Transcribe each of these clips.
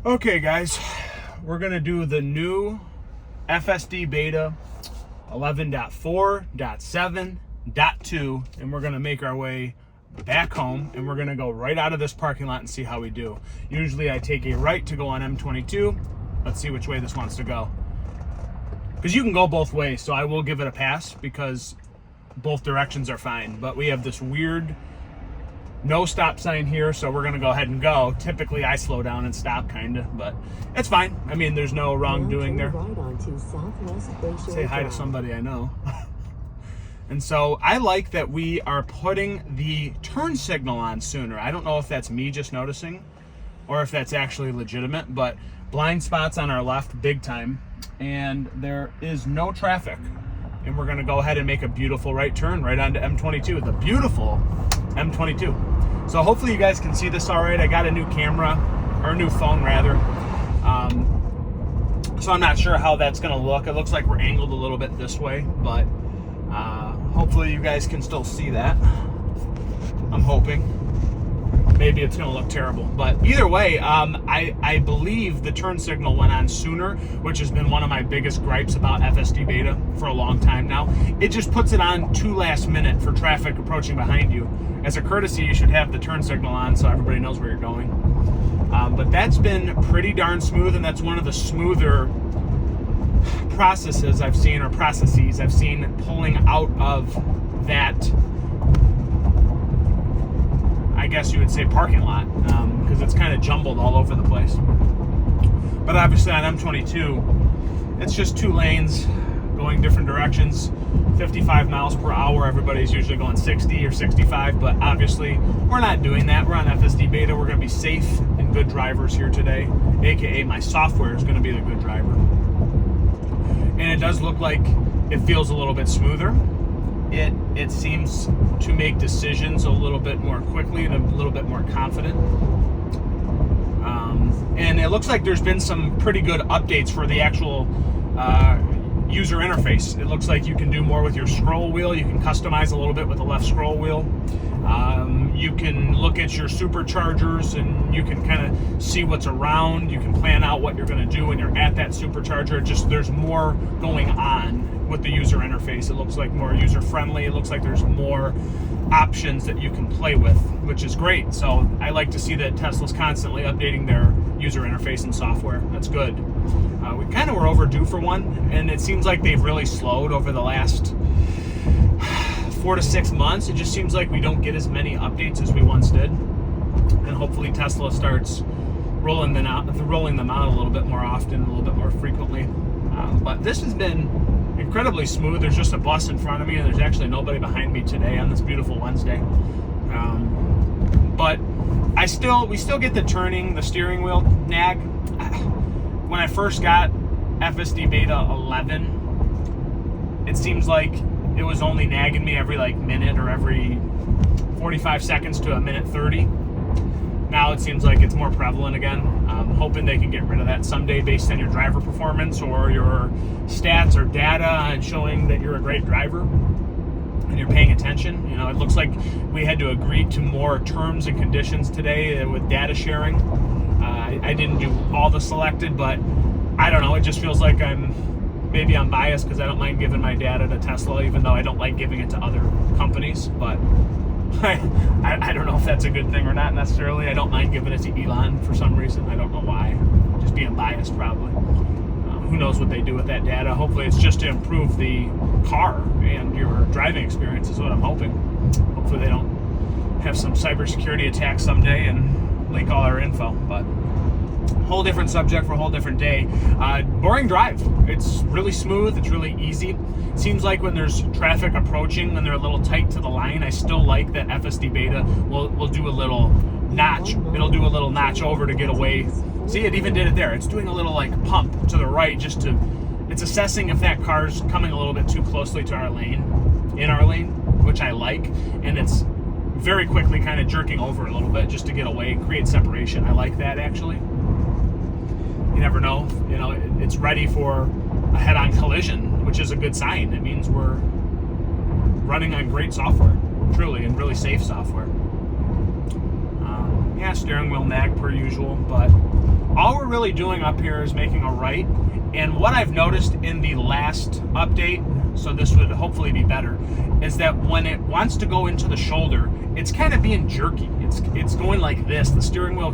Okay guys, we're gonna do the new FSD beta 11.4.7.2 and we're gonna make our way back home and we're gonna go right out of this parking lot and see how we do. Usually I take a right to go on M22. Let's see which way this wants to go. Because you can go both ways, so I will give it a pass because both directions are fine. But we have this weird no stop sign here, so we're gonna go ahead and go. Typically I slow down and stop kinda, but it's fine. I mean, there's no wrongdoing there. Say hi to somebody I know. And so I like that we are putting the turn signal on sooner. I don't know if that's me just noticing or if that's actually legitimate, but blind spots on our left big time, and there is no traffic. And we're gonna go ahead and make a beautiful right turn right onto M22, the beautiful M22. So hopefully you guys can see this all right. I got a new camera, or a new phone rather. So I'm not sure how that's gonna look. It looks like we're angled a little bit this way, but hopefully you guys can still see that. I'm hoping. Maybe it's gonna look terrible, but either way, I believe the turn signal went on sooner, which has been one of my biggest gripes about FSD beta for a long time now. It just puts it on too last minute for traffic approaching behind you. As a courtesy, you should have the turn signal on so everybody knows where you're going. But that's been pretty darn smooth, and that's one of the smoother processes I've seen pulling out of that, I guess you would say, parking lot, because it's kind of jumbled all over the place. But obviously on M22, it's just two lanes going different directions, 55 miles per hour. Everybody's usually going 60 or 65, but obviously we're not doing that. We're on FSD beta. We're going to be safe and good drivers here today, aka my software is going to be the good driver. And it does look like it feels a little bit smoother. It seems to make decisions a little bit more quickly and a little bit more confident. And it looks like there's been some pretty good updates for the actual user interface. It looks like you can do more with your scroll wheel. You can customize a little bit with the left scroll wheel. You can look at your superchargers and you can kind of see what's around. You can plan out what you're going to do when you're at that supercharger. Just there's more going on with the user interface. It looks like more user friendly. It looks like there's more options that you can play with, which is great. So I like to see that Tesla's constantly updating their user interface and software. That's good. We kind of were overdue for one, and it seems like they've really slowed over the last 4 to 6 months. It just seems like we don't get as many updates as we once did, and hopefully Tesla starts rolling them out a little bit more often, a little bit more frequently. But this has been incredibly smooth. There's just a bus in front of me, and there's actually nobody behind me today on this beautiful Wednesday. But we still get the steering wheel nag. When I first got FSD beta 11, it seems like it was only nagging me every minute or every 45 seconds to a minute 30. Now it seems like it's more prevalent again. I'm hoping they can get rid of that someday based on your driver performance or your stats or data showing that you're a great driver and you're paying attention. You know, it looks like we had to agree to more terms and conditions today with data sharing. I didn't do all the selected, but I don't know. It just feels like I'm biased because I don't mind giving my data to Tesla, even though I don't like giving it to other companies. But I don't know if that's a good thing or not necessarily. I don't mind giving it to Elon for some reason. I don't know why. Just being biased probably. Who knows what they do with that data. Hopefully it's just to improve the car and your driving experience is what I'm hoping. Hopefully they don't have some cybersecurity attack someday and leak all our info. But whole different subject for a whole different day. Boring drive. It's really smooth. It's really easy. It seems like when there's traffic approaching and they're a little tight to the line, I still like that FSD beta will do a little notch. It'll do a little notch over to get away. See, it even did it there. It's doing a little pump to the right it's assessing if that car's coming a little bit too closely to our lane, which I like, and it's very quickly kind of jerking over a little bit just to get away, create separation. I like that actually. You never know, it's ready for a head-on collision, which is a good sign. It means we're running on great software, truly, and really safe software. Yeah, steering wheel nag per usual, but all we're really doing up here is making a right. And what I've noticed in the last update, so this would hopefully be better, is that when it wants to go into the shoulder, it's kind of being jerky. It's going like this. The steering wheel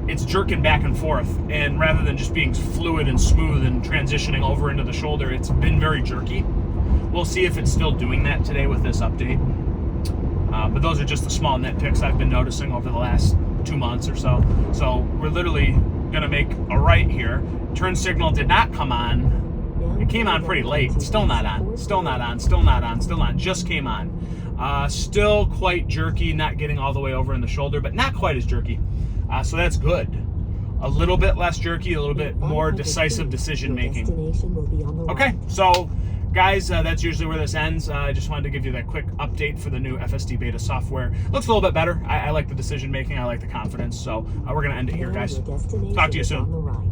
it's jerking back and forth, and rather than just being fluid and smooth and transitioning over into the shoulder, it's been very jerky. We'll see if it's still doing that today with this update. But those are just the small nitpicks I've been noticing over the last 2 months or so. So we're literally gonna make a right here. Turn signal did not come on. It came on pretty late. Still not on. Still not on. Still not on. Still not. Just came on. Still quite jerky, not getting all the way over in the shoulder, but not quite as jerky. So that's good. A little bit less jerky, a little bit more decisive decision making. Okay, so guys, that's usually where this ends. I just wanted to give you that quick update for the new FSD beta software. Looks a little bit better. I like the decision making. I like the confidence. So we're going to end it here, guys. Talk to you soon.